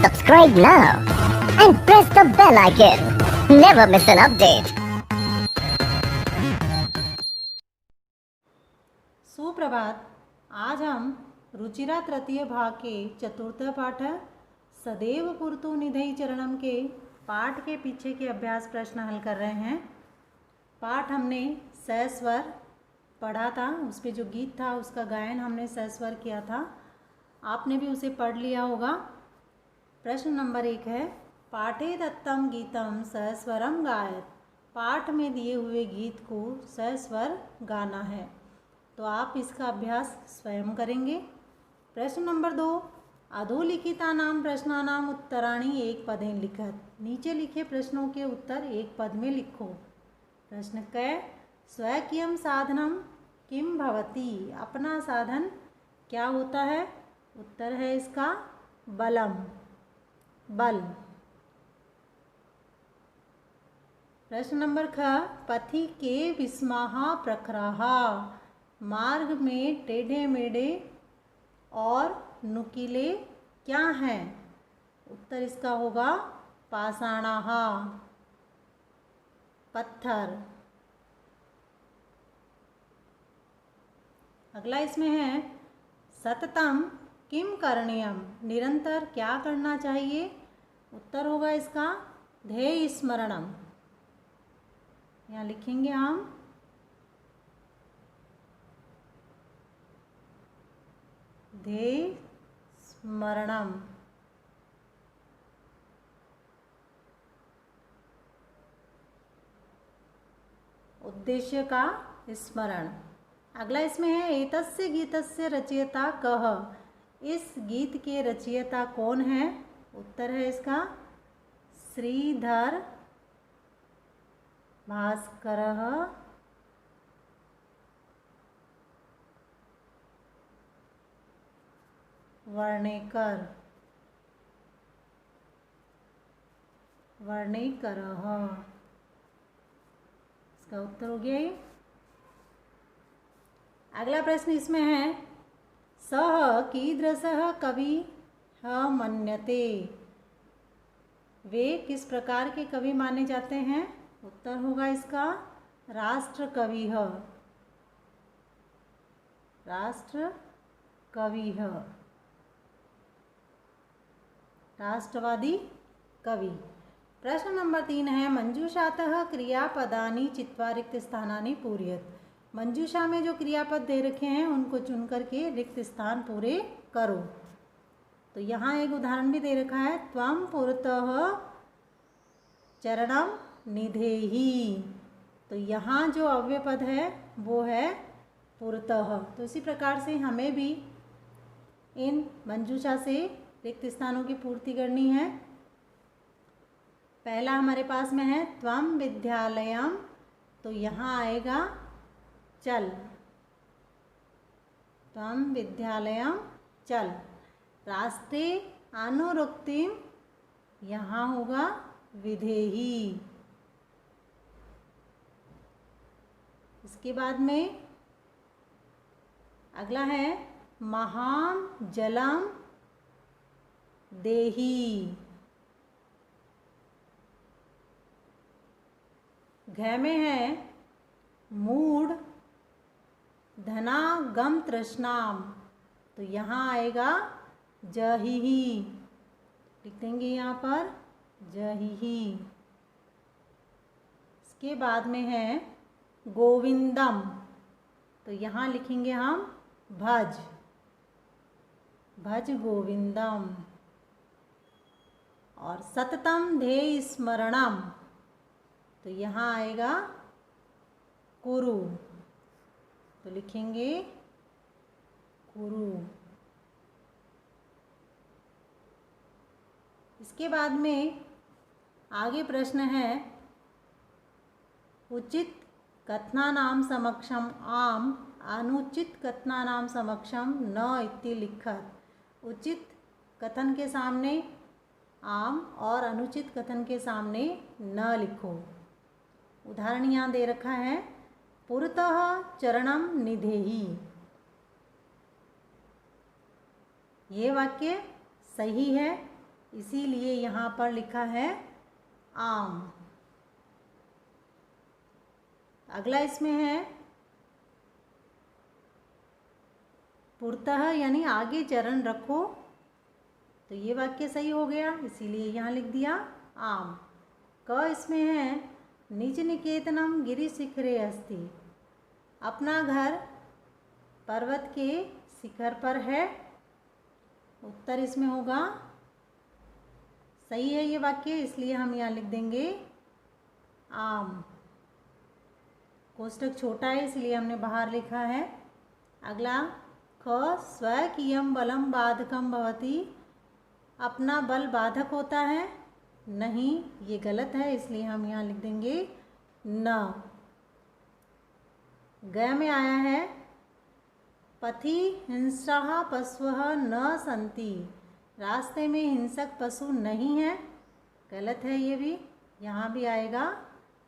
Subscribe now and press the bell icon. Never miss an update. सुप्रभात। आज हम रुचिरा तृतीय भाग के चतुर्थ पाठ सदैव पुरतु निधि चरणम के पाठ के पीछे के अभ्यास प्रश्न हल कर रहे हैं। पाठ हमने सहस्वर पढ़ा था, उस पर जो गीत था उसका गायन हमने सहस्वर किया था, आपने भी उसे पढ़ लिया होगा। प्रश्न नंबर 1 है, पाठे दत्तम गीतम सहस्वरम गायत। पाठ में दिए हुए गीत को सहस्वर गाना है, तो आप इसका अभ्यास स्वयं करेंगे। प्रश्न नंबर 2, अधोलिखितानां प्रश्नानां उत्तराणि एक पदे लिखत। नीचे लिखे प्रश्नों के उत्तर एक पद में लिखो। प्रश्न क, स्वकीयं साधनम किं भवति। अपना साधन क्या होता है? उत्तर है इसका बलम, बल। प्रश्न नंबर ख, पथि के विस्माहा प्रखराहा। मार्ग में टेढ़े मेढ़े और नुकीले क्या हैं? उत्तर इसका होगा पाषाणाहा, पत्थर। अगला इसमें है, सततम किम करणीयम। निरंतर क्या करना चाहिए? उत्तर होगा इसका ध्येय स्मरणम। यहाँ लिखेंगे हम ध्येय स्मरणम। उद्देश्य का स्मरण। अगला इसमें है, एतस्य गीतस्य रचयिता कः। इस गीत के रचयिता कौन है? उत्तर है इसका श्रीधर भास्करः वर्णेकर, वर्णेकरः। इसका उत्तर हो गया ये। अगला प्रश्न इसमें है, सः कीदृशः कविः मन्यते। वे किस प्रकार के कवि माने जाते हैं? उत्तर होगा इसका राष्ट्र कविः, राष्ट्र कविः, राष्ट्रवादी कवि। प्रश्न नंबर 3 है, मंजूषातः क्रियापदानि चित्वा रिक्त स्थानानि पूरयत। मंजूषा में जो क्रियापद दे रखे हैं उनको चुन करके रिक्त स्थान पूरे करो। तो यहाँ एक उदाहरण भी दे रखा है, त्वं पुरतः चरणम निधेहि। तो यहाँ जो अव्यय पद है वो है पुरतः। तो इसी प्रकार से हमें भी इन मंजूषा से रिक्त स्थानों की पूर्ति करनी है। पहला हमारे पास में है त्वं विद्यालयम, तो यहाँ आएगा चल, त्वं विद्यालयम चल। रास्ते अनुरुक्तिम, यहाँ होगा विधेहि। इसके बाद में अगला है, महाम जलम देहि। घ में है मूढ़ धनागम तृष्णाम, तो यहाँ आएगा जहिहि। लिख देंगे यहाँ पर जहिहि। इसके बाद में है गोविंदम, तो यहाँ लिखेंगे हम भज, भज गोविंदम। और सततम ध्येय स्मरणम, तो यहाँ आएगा कुरु, तो लिखेंगे कुरु। इसके बाद में आगे प्रश्न है, उचित कथनानां समक्षम आम अनुचित कथनानां समक्षम न इति लिखत। उचित कथन के सामने आम और अनुचित कथन के सामने न लिखो। उदाहरण यहाँ दे रखा है, पुरतः चरणम निधेहि। ये वाक्य सही है, इसीलिए यहाँ पर लिखा है आम। अगला इसमें है पुरतः यानी आगे चरण रखो, तो ये वाक्य सही हो गया, इसीलिए यहाँ लिख दिया आम। क इसमें है निज निकेतनम गिरि शिखरे अस्ति, अपना घर पर्वत के शिखर पर है। उत्तर इसमें होगा सही है ये वाक्य, इसलिए हम यहाँ लिख देंगे आम। कोष्टक छोटा है इसलिए हमने बाहर लिखा है। अगला ख स्वकीयम बलम बाधकम भवति, अपना बल बाधक होता है। नहीं, ये गलत है, इसलिए हम यहाँ लिख देंगे न। ग में आया है पथि हिंसा पशुः न सन्ति, रास्ते में हिंसक पशु नहीं है। गलत है ये भी, यहाँ भी आएगा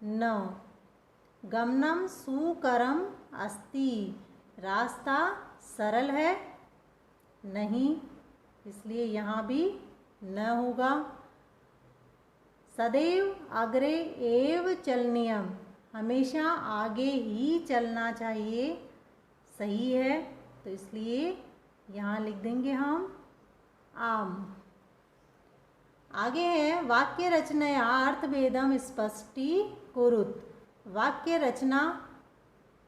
न। गमनम सुकरम अस्ति, रास्ता सरल है। नहीं, इसलिए यहाँ भी न होगा। सदैव अग्रे एव चलनीयम, हमेशा आगे ही चलना चाहिए। सही है, तो इसलिए यहाँ लिख देंगे हम आम। आगे है वाक्य रचनया अर्थभेदम स्पष्टीकुरुत, वाक्य रचना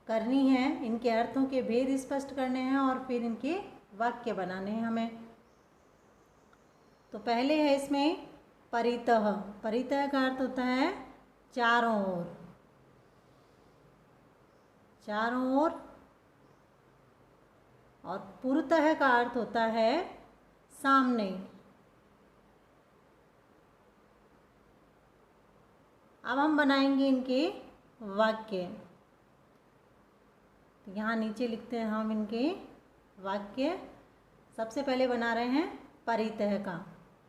करनी है, इनके अर्थों के भेद स्पष्ट करने हैं और फिर इनके वाक्य बनाने हैं हमें। तो पहले है इसमें परितः। परितः का अर्थ होता है चारों ओर, चारों ओर। और पुरतः का अर्थ होता है सामने। अब हम बनाएंगे इनके वाक्य। तो यहाँ नीचे लिखते हैं हम इनके वाक्य। सबसे पहले बना रहे हैं परितः का,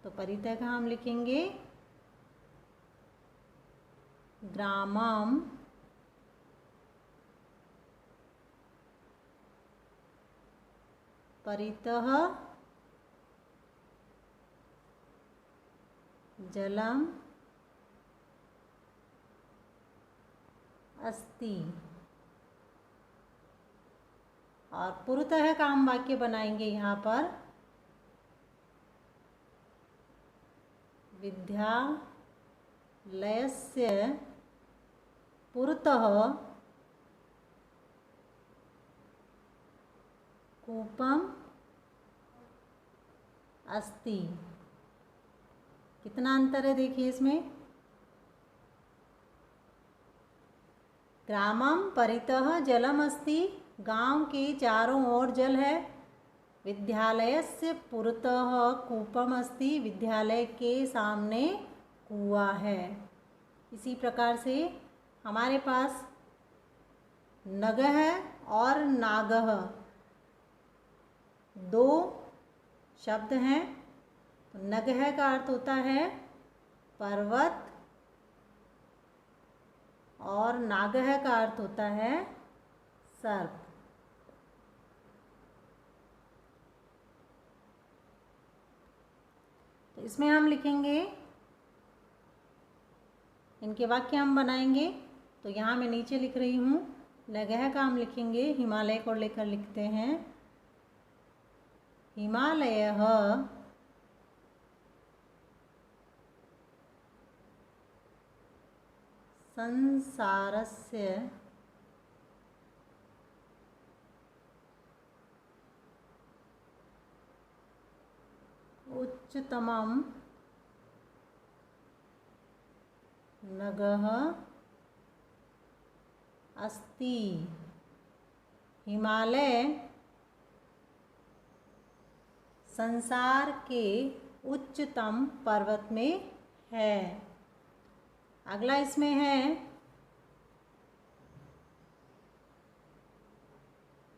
तो परितः का हम लिखेंगे ग्रामम परितः जलम अस्ति। और पुरतः का हम वाक्य बनाएंगे यहाँ पर विद्यालयस्य पुरतः कूपम अस्ति। कितना अंतर है देखिए इसमें। ग्रामम परितः जलम अस्ति, गांव के चारों ओर जल है। विद्यालयस्य पुरतः कूपम अस्ति, विद्यालय के सामने कुआं है। इसी प्रकार से हमारे पास नगः और नागः दो शब्द हैं। तो नगः का अर्थ होता है पर्वत और नागः का अर्थ होता है सर्प। तो इसमें हम लिखेंगे, इनके वाक्य हम बनाएंगे। तो यहाँ मैं नीचे लिख रही हूँ, नगः का हम लिखेंगे हिमालय को लेकर लिखते हैं हिमालयः संसारस्य उच्चतमं नगः अस्ति। हिमालय संसार के उच्चतम पर्वत में है। अगला इसमें है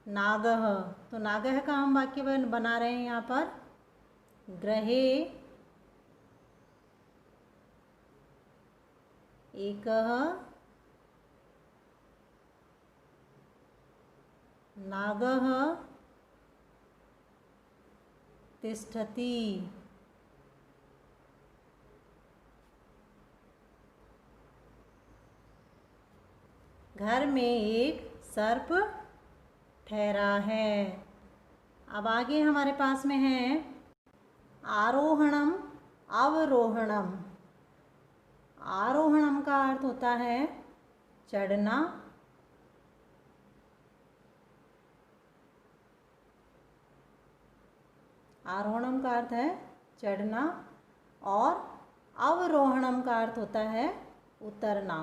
नागः। तो नागः का हम वाक्य बना रहे हैं यहाँ पर गृहे एकः नागः तिष्ठति। घर में एक सर्प ठहरा है। अब आगे हमारे पास में है आरोहणम अवरोहणम। आरोहणम का अर्थ होता है चढ़ना, आरोहणम का अर्थ है चढ़ना और अवरोहणम का अर्थ होता है उतरना।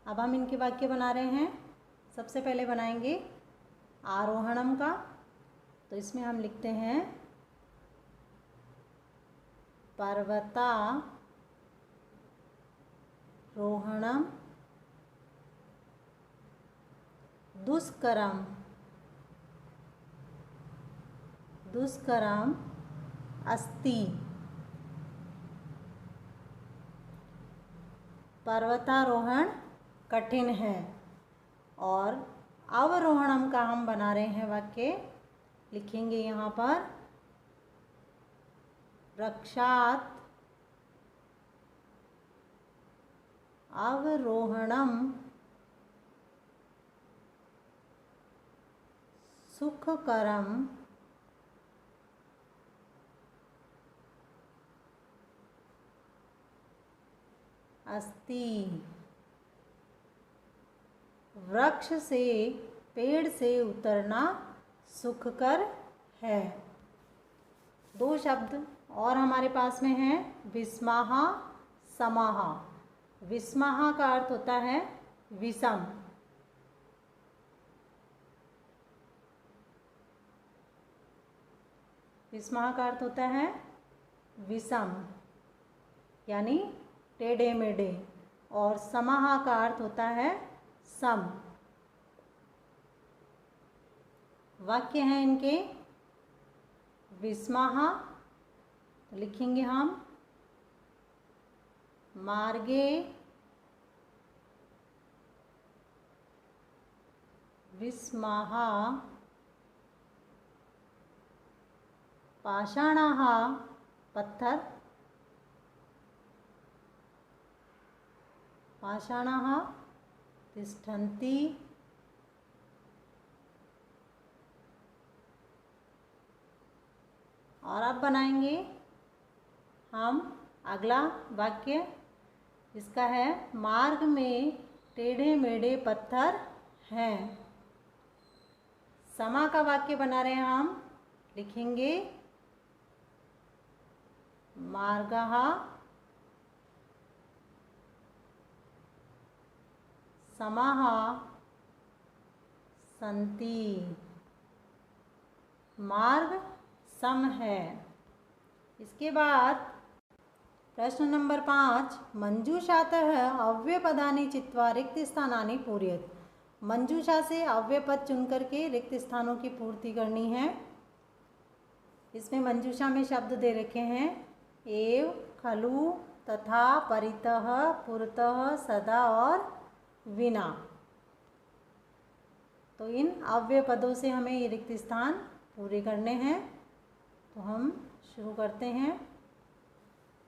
अब हम इनके वाक्य बना रहे हैं। सबसे पहले बनाएंगे आरोहणम का, तो इसमें हम लिखते हैं पर्वतारोहणम दुष्करम दुष्करम अस्ति। पर्वतारोहण कठिन है। और अवरोहणम का हम बना रहे हैं वाक्य, लिखेंगे यहाँ पर रक्षात अवरोहणम सुखकरम अस्ति। वृक्ष से, पेड़ से उतरना सुखकर है। दो शब्द और हमारे पास में हैं विस्माहा समाहा। विस्माहा का अर्थ होता है विषम, विस्माहा का अर्थ होता है विषम यानी टेढ़े मेढ़े, और समाहा का अर्थ होता है सम। वाक्य हैं इनके विस्माहा, तो लिखेंगे हम मार्गे विस्माहा पाषाणाः पत्थर, पाषाणाः तिष्ठन्ति। और अब बनाएंगे हम अगला वाक्य, इसका है मार्ग में टेढ़े मेढ़े पत्थर हैं। समा का वाक्य बना रहे हैं हम, लिखेंगे मार्गः समाः सन्ति। मार्ग सम है। इसके बाद प्रश्न नंबर 5, मंजूषातः अव्ययपदानि चित्वा रिक्त स्थानानि पूरयेत्। मंजूषा से अव्ययपद चुन करके रिक्त स्थानों की पूर्ति करनी है। इसमें मंजूषा में शब्द दे रखे हैं एव, खलु, तथा, परितः, पुरतः, सदा और विना। तो इन अव्यय पदों से हमें ये रिक्त स्थान पूरे करने हैं। तो हम शुरू करते हैं।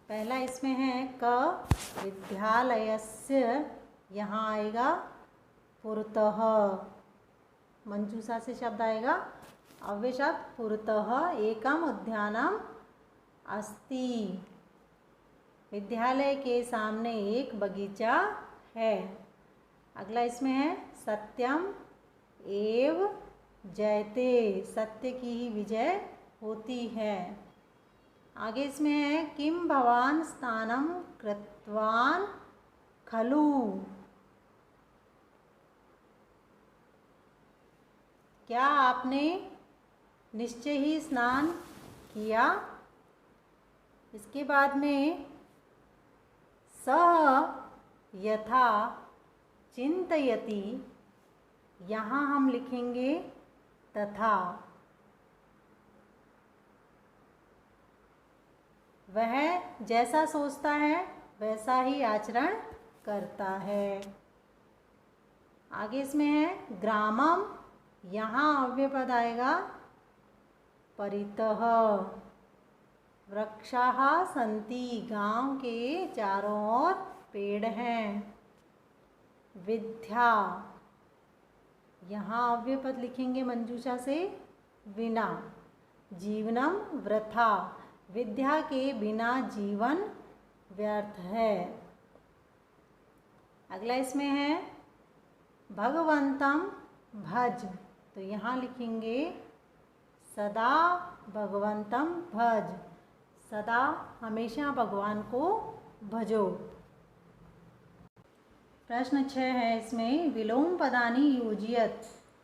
पहला इसमें है क विद्यालयस्य, यहाँ आएगा पुरतः, मंजूषा से शब्द आएगा अव्यय शब्द पुरतः एकम उद्यानम अस्ति। विद्यालय के सामने एक बगीचा है। अगला इसमें है सत्यम एव जयते, सत्य की ही विजय होती है। आगे इसमें है किम भवान स्नानम कृतवान खलु, क्या आपने निश्चय ही स्नान किया। इसके बाद में सः यथा चिंतयति, यहाँ हम लिखेंगे तथा। वह जैसा सोचता है वैसा ही आचरण करता है। आगे इसमें है ग्रामम, यहाँ अव्यय पद आएगा परितः। वृक्षाः सन्ति, गांव के चारों ओर पेड़ हैं। विद्या, यहाँ अव्यय पद लिखेंगे मंजूषा से, विना। जीवनम वृथा, विद्या के बिना जीवन व्यर्थ है। अगला इसमें है भगवंतम भज, तो यहाँ लिखेंगे सदा भगवंतम भज, सदा हमेशा भगवान को भजो। प्रश्न 6 है इसमें, विलोम पदानि योजयत,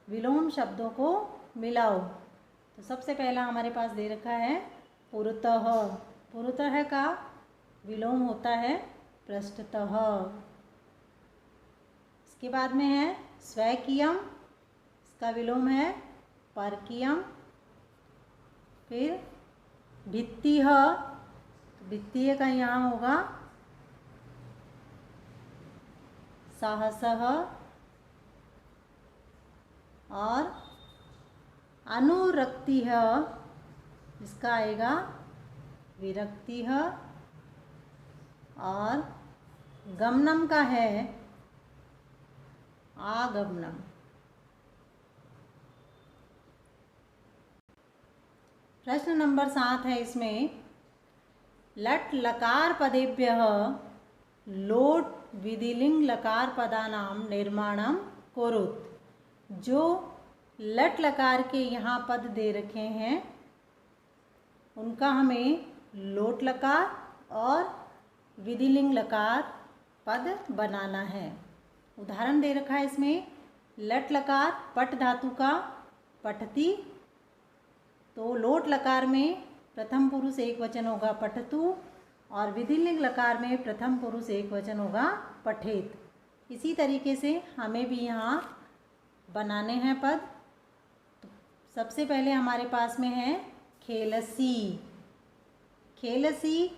विलोम शब्दों को मिलाओ। तो सबसे पहला हमारे पास दे रखा है पुरतः, पुरतः का विलोम होता है पृष्ठतः। इसके बाद में है स्वकीयम, इसका विलोम है परकीयम। फिर भित्तिः, भित्तिः का यहाँ होगा साहसः। और अनुरक्तिः, इसका आएगा विरक्तिः। और गमनम का है आगमनम। प्रश्न नंबर 7 है इसमें, लट लकार पदेभ्यः लोट विधिलिंग लकार पदानाम निर्माणम कुरुत। जो लट लकार के यहाँ पद दे रखे हैं उनका हमें लोट लकार और विधिलिंग लकार पद बनाना है। उदाहरण दे रखा है इसमें, लट लकार पट धातु का पठती, तो लोट लकार में प्रथम पुरुष एक वचन होगा पठतु, और विधिलिंग लकार में प्रथम पुरुष एक वचन होगा पठेत। इसी तरीके से हमें भी यहाँ बनाने हैं पद। तो सबसे पहले हमारे पास में है खेलसी, खेलसी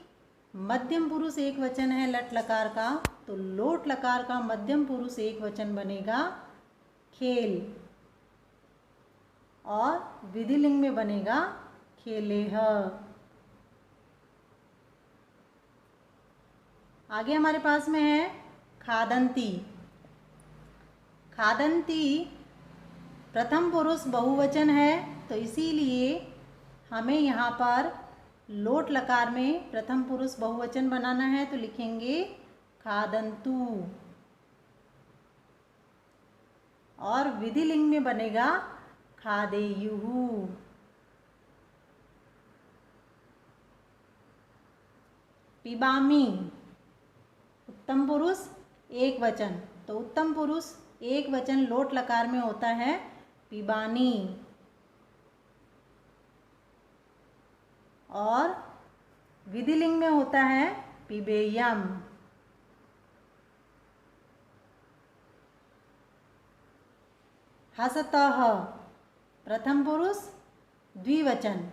मध्यम पुरुष एक वचन है लट लकार का, तो लोट लकार का मध्यम पुरुष एक वचन बनेगा खेल, और विधिलिंग में बनेगा खेलेह। आगे हमारे पास में है खादंती, खादंती प्रथम पुरुष बहुवचन है, तो इसीलिए हमें यहाँ पर लोट लकार में प्रथम पुरुष बहुवचन बनाना है, तो लिखेंगे खादंतु, और विधिलिंग में बनेगा खादेयुहु। पिबामी उत्तम पुरुष एक वचन, तो उत्तम पुरुष एक वचन लोट लकार में होता है पिबानी, और विधिलिंग में होता है पिबेयम। हसतः प्रथम पुरुष द्विवचन,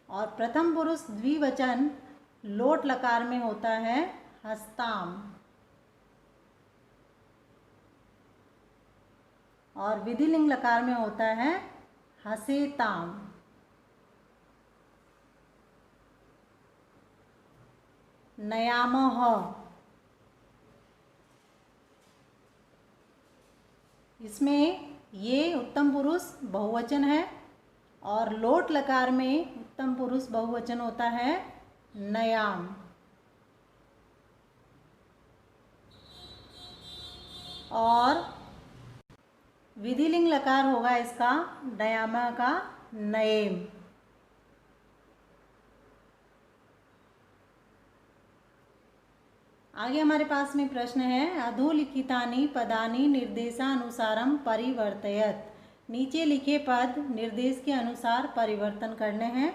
और प्रथम पुरुष द्विवचन लोट लकार में होता है हस्ताम, और विधिलिंग लकार में होता है हसेताम। नयामः, इसमें ये उत्तम पुरुष बहुवचन है, और लोट लकार में उत्तम पुरुष बहुवचन होता है नयाम। और विधिलिंग लकार होगा इसका नयामा का नयेम। आगे हमारे पास में प्रश्न है, अधोलिखितानि पदानि निर्देशानुसारम परिवर्तयत, नीचे लिखे पद निर्देश के अनुसार परिवर्तन करने हैं।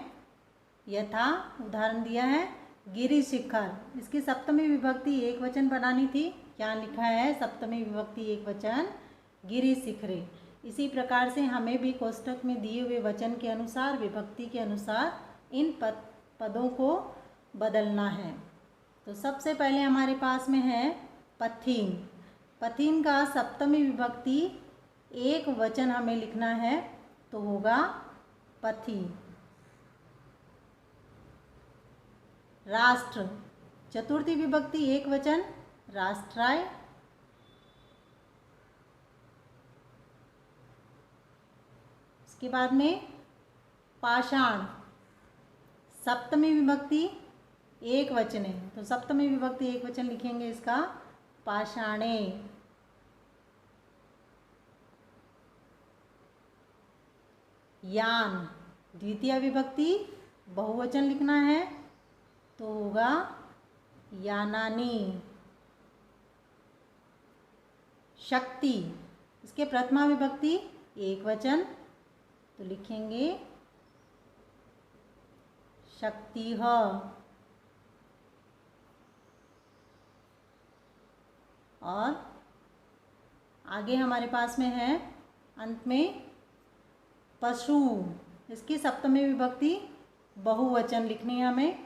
यथा उदाहरण दिया है गिरि शिखर, इसकी सप्तमी विभक्ति एक वचन बनानी थी, क्या लिखा है सप्तमी विभक्ति एक वचन गिरि शिखरे। इसी प्रकार से हमें भी कोष्टक में दिए हुए वचन के अनुसार विभक्ति के अनुसार इन पदों को बदलना है। तो सबसे पहले हमारे पास में है पथिन, पथिन का सप्तमी विभक्ति एक वचन हमें लिखना है, तो होगा पथि। राष्ट्र चतुर्थी विभक्ति एक वचन राष्ट्राय, इसके बाद में पाषाण, सप्तमी विभक्ति एक वचन है तो सप्तमी विभक्ति एक वचन लिखेंगे इसका पाषाणे। यान द्वितीय विभक्ति बहुवचन लिखना है तो होगा यानानि। शक्ति इसके प्रथमा विभक्ति एक वचन तो लिखेंगे शक्तिः। और आगे हमारे पास में है अंत में पशु, इसकी सप्तमी विभक्ति बहुवचन लिखनी है हमें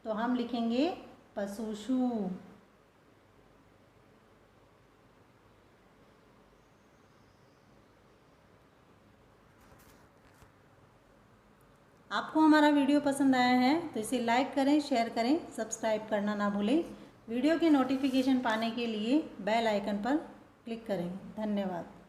तो हम लिखेंगे पशुषु। आपको हमारा वीडियो पसंद आया है तो इसे लाइक करें, शेयर करें, सब्सक्राइब करना ना भूलें। वीडियो के नोटिफिकेशन पाने के लिए बेल आइकन पर क्लिक करें। धन्यवाद।